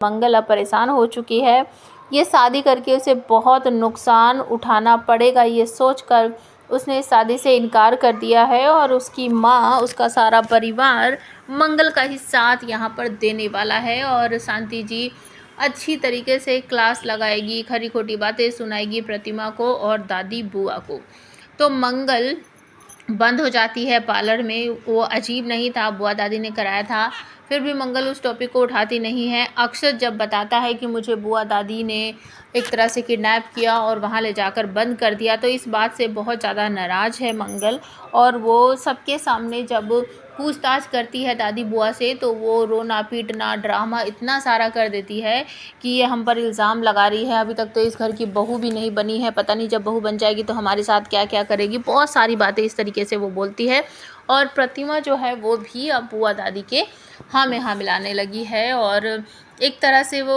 मंगल अब परेशान हो चुकी है। ये शादी करके उसे बहुत नुकसान उठाना पड़ेगा, ये सोचकर उसने इस शादी से इनकार कर दिया है और उसकी माँ, उसका सारा परिवार मंगल का ही साथ यहाँ पर देने वाला है। और शांति जी अच्छी तरीके से क्लास लगाएगी, खरी खोटी बातें सुनाएगी प्रतिमा को और दादी बुआ को। तो मंगल बंद हो जाती है पार्लर में। वो अजीब नहीं था, बुआ दादी ने कराया था, फिर भी मंगल उस टॉपिक को उठाती नहीं है। अक्षत जब बताता है कि मुझे बुआ दादी ने एक तरह से किडनैप किया और वहाँ ले जाकर बंद कर दिया, तो इस बात से बहुत ज़्यादा नाराज़ है मंगल। और वो सबके सामने जब पूछताछ करती है दादी बुआ से, तो वो रोना पीटना ड्रामा इतना सारा कर देती है कि ये हम पर इल्ज़ाम लगा रही है, अभी तक तो इस घर की बहू भी नहीं बनी है, पता नहीं जब बहू बन जाएगी तो हमारे साथ क्या क्या करेगी। बहुत सारी बातें इस तरीके से वो बोलती है। और प्रतिमा जो है वो भी अब बुआ दादी के हाँ में हाँ मिलाने लगी है और एक तरह से वो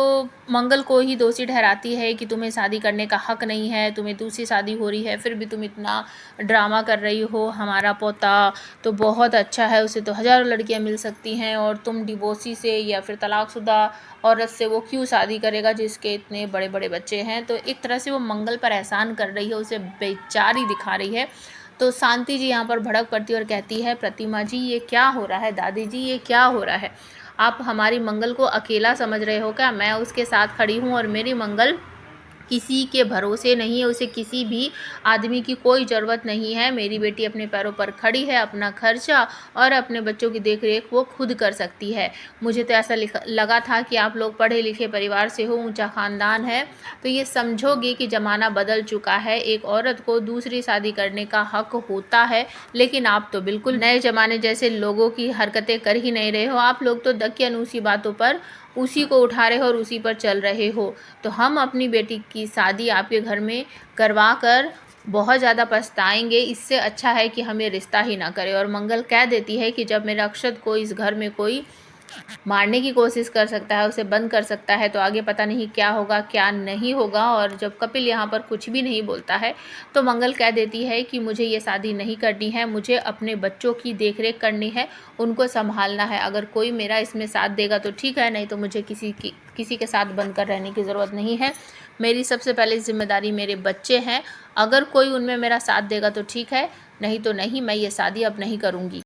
मंगल को ही दोषी ठहराती है कि तुम्हें शादी करने का हक नहीं है, तुम्हें दूसरी शादी हो रही है, फिर भी तुम इतना ड्रामा कर रही हो। हमारा पोता तो बहुत अच्छा है, उसे तो हज़ारों लड़कियां मिल सकती हैं और तुम डिवोर्सी से या फिर तलाकशुदा औरत से वो क्यों शादी करेगा जिसके इतने बड़े बड़े बच्चे हैं। तो एक तरह से वो मंगल पर एहसान कर रही है, उसे बेचारी दिखा रही है। तो शांति जी यहाँ पर भड़क पड़ती है और कहती है, प्रतिमा जी ये क्या हो रहा है, दादी जी ये क्या हो रहा है, आप हमारी मंगल को अकेला समझ रहे हो क्या? मैं उसके साथ खड़ी हूँ और मेरी मंगल किसी के भरोसे नहीं है, उसे किसी भी आदमी की कोई ज़रूरत नहीं है। मेरी बेटी अपने पैरों पर खड़ी है, अपना खर्चा और अपने बच्चों की देखरेख वो खुद कर सकती है। मुझे तो ऐसा लगा था कि आप लोग पढ़े लिखे परिवार से हो, ऊंचा ख़ानदान है, तो ये समझोगे कि ज़माना बदल चुका है, एक औरत को दूसरी शादी करने का हक होता है। लेकिन आप तो बिल्कुल नए ज़माने जैसे लोगों की हरकतें कर ही नहीं रहे हो। आप लोग तो दकियानूसी बातों पर उसी को उठा रहे हो और उसी पर चल रहे हो। तो हम अपनी बेटी की शादी आपके घर में करवा कर बहुत ज़्यादा पछताएंगे, इससे अच्छा है कि हमें रिश्ता ही ना करें। और मंगल कह देती है कि जब मेरा अक्षत को इस घर में कोई मारने की कोशिश कर सकता है, उसे बंद कर सकता है, तो आगे पता नहीं क्या होगा क्या नहीं होगा। और जब कपिल यहाँ पर कुछ भी नहीं बोलता है तो मंगल कह देती है कि मुझे ये शादी नहीं करनी है, मुझे अपने बच्चों की देखरेख करनी है, उनको संभालना है। अगर कोई मेरा इसमें साथ देगा तो ठीक है, नहीं तो मुझे किसी के साथ बंद कर रहने की ज़रूरत नहीं है। मेरी सबसे पहले जिम्मेदारी मेरे बच्चे हैं, अगर कोई उनमें मेरा साथ देगा तो ठीक है, नहीं तो नहीं, मैं ये शादी अब नहीं करूँगी।